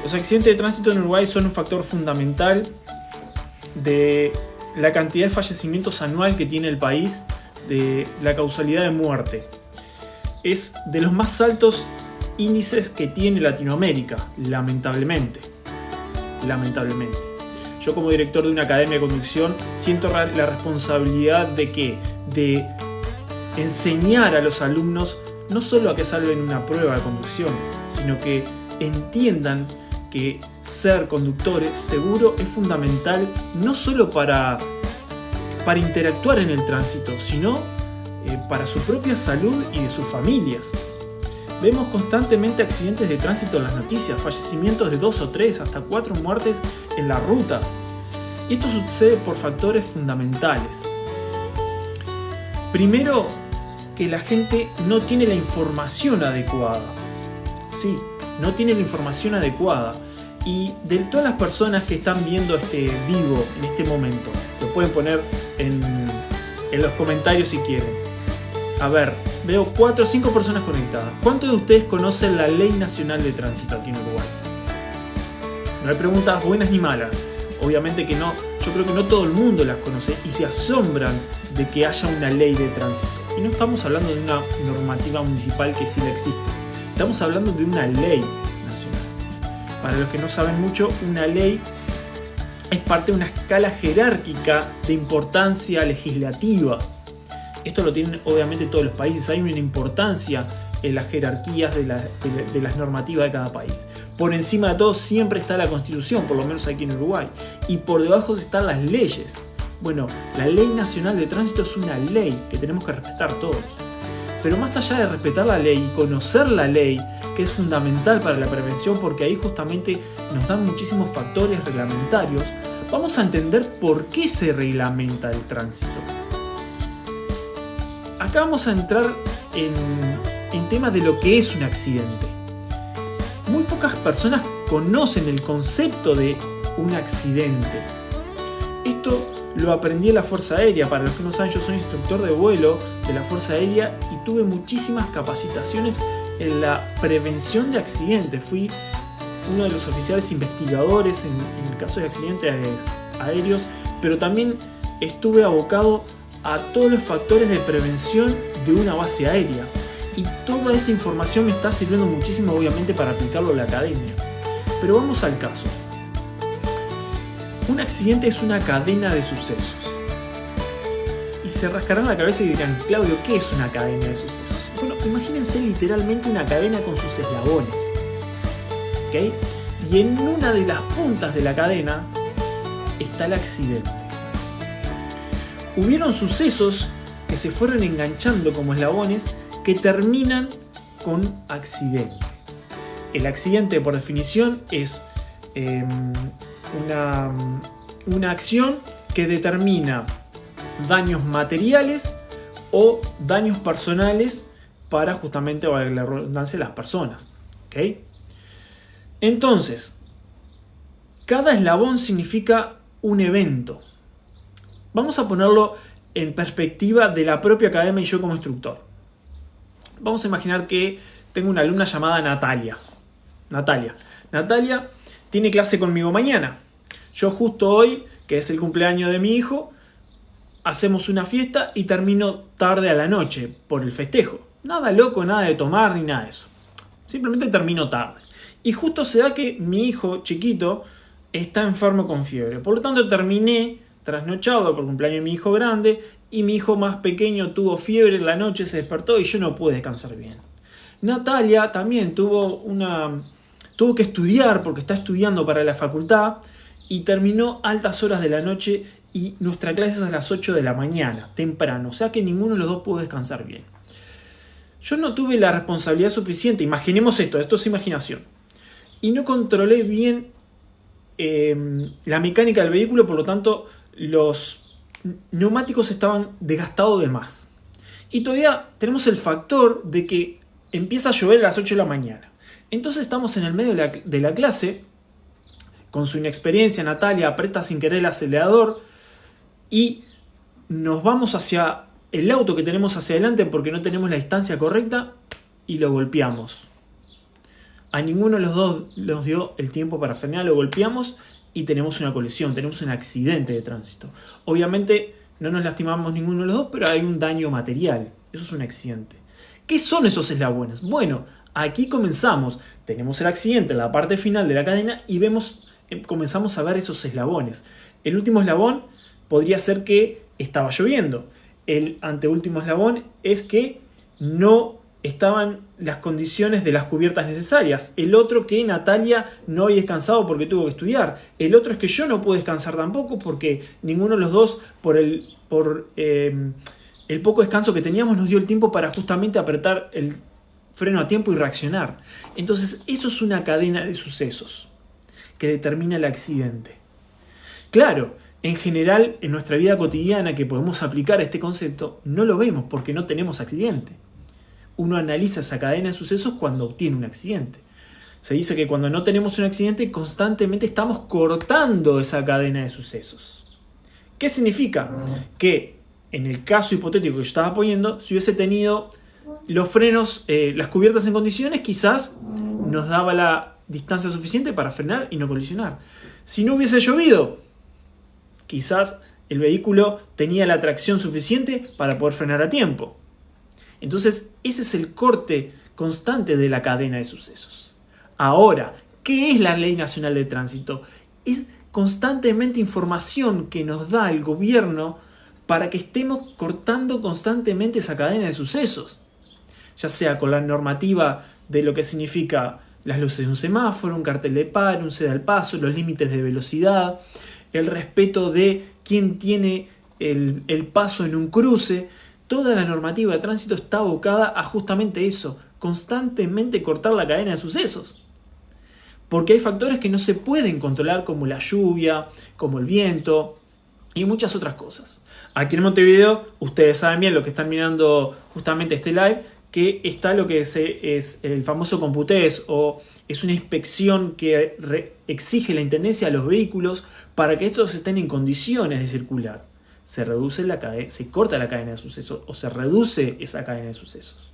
Los accidentes de tránsito en Uruguay son un factor fundamental de la cantidad de fallecimientos anual que tiene el país, de la causalidad de muerte. Es de los más altos índices que tiene Latinoamérica, lamentablemente. Yo, como director de una academia de conducción, siento la responsabilidad de enseñar a los alumnos no solo a que salven una prueba de conducción, sino que entiendan que ser conductores seguro es fundamental no solo para interactuar en el tránsito, sino para su propia salud y de sus familias. Vemos constantemente accidentes de tránsito en las noticias, fallecimientos de 2 o 3 hasta 4 muertes en la ruta. Y esto sucede por factores fundamentales. Primero, que la gente no tiene la información adecuada. Sí, no tiene la información adecuada. Y de todas las personas que están viendo este vivo en este momento, lo pueden poner en los comentarios si quieren. A ver, veo 4 o 5 personas conectadas. ¿Cuántos de ustedes conocen la Ley Nacional de Tránsito aquí en Uruguay? No hay preguntas buenas ni malas. Obviamente que no. Yo creo que no todo el mundo las conoce y se asombran de que haya una ley de tránsito. Y no estamos hablando de una normativa municipal que sí la existe. Estamos hablando de una ley nacional. Para los que no saben mucho, una ley es parte de una escala jerárquica de importancia legislativa. Esto lo tienen obviamente todos los países. Hay una importancia en las jerarquías de las normativas de cada país. Por encima de todo siempre está la Constitución, por lo menos aquí en Uruguay. Y por debajo están las leyes. Bueno, la Ley Nacional de Tránsito es una ley que tenemos que respetar todos. Pero más allá de respetar la ley y conocer la ley, que es fundamental para la prevención porque ahí justamente nos dan muchísimos factores reglamentarios, vamos a entender por qué se reglamenta el tránsito. Acá vamos a entrar en tema de lo que es un accidente. Muy pocas personas conocen el concepto de un accidente. Esto lo aprendí en la Fuerza Aérea. Para los que no saben, yo soy instructor de vuelo de la Fuerza Aérea y tuve muchísimas capacitaciones en la prevención de accidentes. Fui uno de los oficiales investigadores en el caso de accidentes aéreos, pero también estuve abocado a todos los factores de prevención de una base aérea. Y toda esa información me está sirviendo muchísimo, obviamente, para aplicarlo en la academia. Pero vamos al caso. Un accidente es una cadena de sucesos. Y se rascarán la cabeza y dirán, Claudio, ¿qué es una cadena de sucesos? Bueno, imagínense literalmente una cadena con sus eslabones. ¿Okay? Y en una de las puntas de la cadena está el accidente. Hubieron sucesos que se fueron enganchando como eslabones que terminan con accidente. El accidente, por definición, es una acción que determina daños materiales o daños personales para justamente, valga la redundancia, las personas. ¿Okay? Entonces, cada eslabón significa un evento. Vamos a ponerlo en perspectiva de la propia academia y yo como instructor. Vamos a imaginar que tengo una alumna llamada Natalia. Natalia tiene clase conmigo mañana. Yo justo hoy, que es el cumpleaños de mi hijo, hacemos una fiesta y termino tarde a la noche por el festejo. Nada loco, nada de tomar ni nada de eso. Simplemente termino tarde. Y justo se da que mi hijo chiquito está enfermo con fiebre. Por lo tanto terminé trasnochado por el cumpleaños de mi hijo grande y mi hijo más pequeño tuvo fiebre en la noche, se despertó y yo no pude descansar bien. Natalia también tuvo que estudiar porque está estudiando para la facultad y terminó altas horas de la noche y nuestra clase es a las 8 de la mañana, temprano, o sea que ninguno de los dos pudo descansar bien. Yo no tuve la responsabilidad suficiente, imaginemos esto es imaginación, y no controlé bien la mecánica del vehículo, por lo tanto los neumáticos estaban desgastados de más. Y todavía tenemos el factor de que empieza a llover a las 8 de la mañana. Entonces estamos en el medio de la clase, con su inexperiencia, Natalia aprieta sin querer el acelerador y nos vamos hacia el auto que tenemos hacia adelante porque no tenemos la distancia correcta y lo golpeamos. A ninguno de los dos nos dio el tiempo para frenar, lo golpeamos y tenemos una colisión, tenemos un accidente de tránsito. Obviamente no nos lastimamos ninguno de los dos, pero hay un daño material. Eso es un accidente. ¿Qué son esos eslabones? Bueno, aquí comenzamos. Tenemos el accidente en la parte final de la cadena y comenzamos a ver esos eslabones. El último eslabón podría ser que estaba lloviendo. El anteúltimo eslabón es que no estaban las condiciones de las cubiertas necesarias. El otro, que Natalia no había descansado porque tuvo que estudiar. El otro es que yo no pude descansar tampoco porque ninguno de los dos, por el poco descanso que teníamos, nos dio el tiempo para justamente apretar el freno a tiempo y reaccionar. Entonces eso es una cadena de sucesos que determina el accidente. Claro, en general en nuestra vida cotidiana que podemos aplicar este concepto no lo vemos porque no tenemos accidente. Uno analiza esa cadena de sucesos cuando obtiene un accidente. Se dice que cuando no tenemos un accidente constantemente estamos cortando esa cadena de sucesos. ¿Qué significa? Que en el caso hipotético que yo estaba poniendo, si hubiese tenido los frenos, las cubiertas en condiciones, quizás nos daba la distancia suficiente para frenar y no colisionar. Si no hubiese llovido, quizás el vehículo tenía la tracción suficiente para poder frenar a tiempo. Entonces, ese es el corte constante de la cadena de sucesos. Ahora, ¿qué es la Ley Nacional de Tránsito? Es constantemente información que nos da el gobierno para que estemos cortando constantemente esa cadena de sucesos. Ya sea con la normativa de lo que significa las luces de un semáforo, un cartel de paro, un ceda al paso, los límites de velocidad, el respeto de quién tiene el paso en un cruce. Toda la normativa de tránsito está abocada a justamente eso, constantemente cortar la cadena de sucesos. Porque hay factores que no se pueden controlar, como la lluvia, como el viento y muchas otras cosas. Aquí en Montevideo, ustedes saben bien, lo que están mirando justamente este live, que está lo que es el famoso Computés, o es una inspección que exige la intendencia a los vehículos para que estos estén en condiciones de circular. Se corta la cadena de sucesos o se reduce esa cadena de sucesos.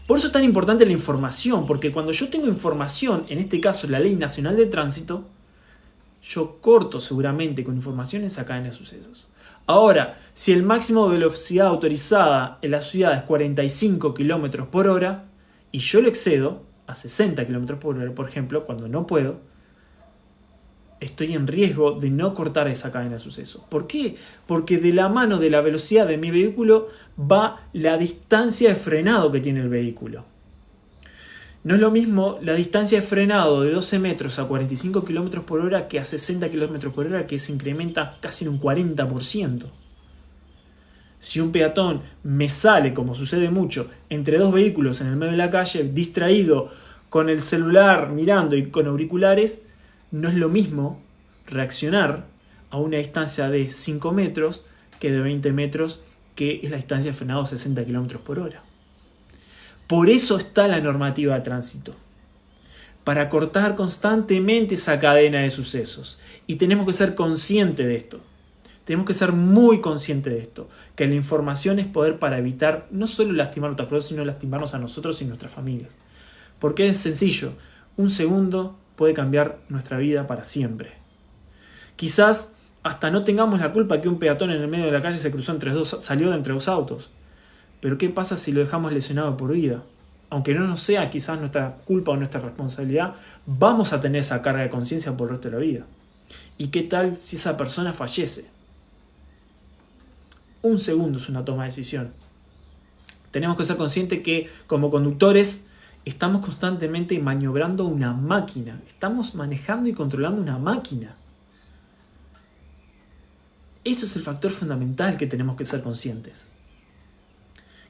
Por eso es tan importante la información, porque cuando yo tengo información, en este caso la Ley Nacional de Tránsito, yo corto seguramente con información esa cadena de sucesos. Ahora, si el máximo de velocidad autorizada en la ciudad es 45 km por hora y yo lo excedo a 60 km por hora, por ejemplo, cuando no puedo, estoy en riesgo de no cortar esa cadena de sucesos. ¿Por qué? Porque de la mano de la velocidad de mi vehículo va la distancia de frenado que tiene el vehículo. No es lo mismo la distancia de frenado de 12 metros a 45 km por hora que a 60 km por hora, que se incrementa casi en un 40%. Si un peatón me sale, como sucede mucho, entre dos vehículos en el medio de la calle, distraído con el celular mirando y con auriculares, no es lo mismo reaccionar a una distancia de 5 metros que de 20 metros, que es la distancia de frenado a 60 km por hora. Por eso está la normativa de tránsito, para cortar constantemente esa cadena de sucesos. Y tenemos que ser conscientes de esto. Tenemos que ser muy conscientes de esto, que la información es poder para evitar no solo lastimar a otras personas, sino lastimarnos a nosotros y nuestras familias. Porque es sencillo, un segundo puede cambiar nuestra vida para siempre. Quizás hasta no tengamos la culpa que un peatón en el medio de la calle salió de entre dos autos. Pero ¿qué pasa si lo dejamos lesionado por vida? Aunque no nos sea quizás nuestra culpa o nuestra responsabilidad, vamos a tener esa carga de conciencia por el resto de la vida. ¿Y qué tal si esa persona fallece? Un segundo es una toma de decisión. Tenemos que ser conscientes que como conductores estamos constantemente maniobrando una máquina. Estamos manejando y controlando una máquina. Eso es el factor fundamental que tenemos que ser conscientes.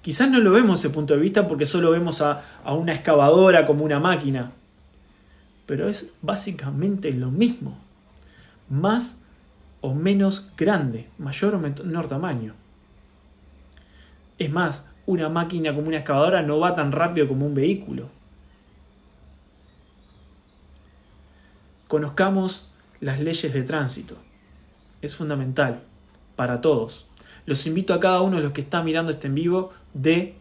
Quizás no lo vemos desde ese punto de vista porque solo vemos a una excavadora como una máquina. Pero es básicamente lo mismo. Más o menos grande, mayor o menor tamaño. Es más, una máquina como una excavadora no va tan rápido como un vehículo. Conozcamos las leyes de tránsito. Es fundamental para todos. Los invito a cada uno de los que están mirando este en vivo de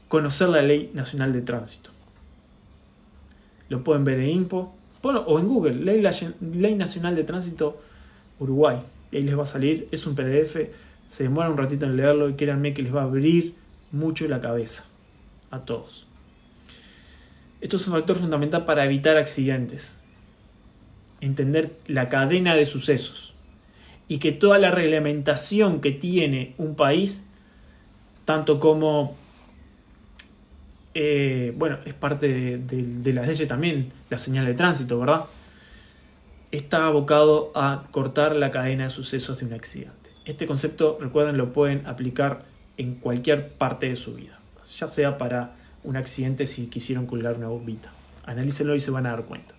conocer la Ley Nacional de Tránsito. Lo pueden ver en Info o en Google, Ley Nacional de Tránsito Uruguay. Y ahí les va a salir, es un PDF, se demora un ratito en leerlo y créanme que les va a abrir mucho la cabeza a todos. Esto es un factor fundamental para evitar accidentes. Entender la cadena de sucesos y que toda la reglamentación que tiene un país, tanto como es parte de las leyes también, la señal de tránsito, ¿verdad? Está abocado a cortar la cadena de sucesos de un accidente. Este concepto, recuerden, lo pueden aplicar en cualquier parte de su vida, ya sea para un accidente si quisieron colgar una bombita. Analícenlo y se van a dar cuenta.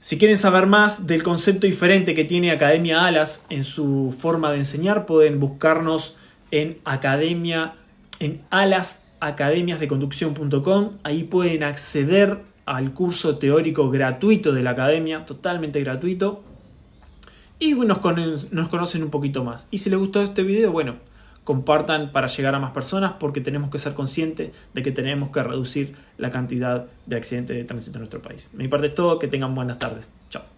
Si quieren saber más del concepto diferente que tiene Academia Alas en su forma de enseñar, pueden buscarnos en alasacademiasdeconducción.com. Ahí pueden acceder al curso teórico gratuito de la academia, totalmente gratuito. Y nos conocen un poquito más. Y si les gustó este video, bueno, compartan para llegar a más personas, porque tenemos que ser conscientes de que tenemos que reducir la cantidad de accidentes de tránsito en nuestro país. De mi parte es todo, que tengan buenas tardes. Chao.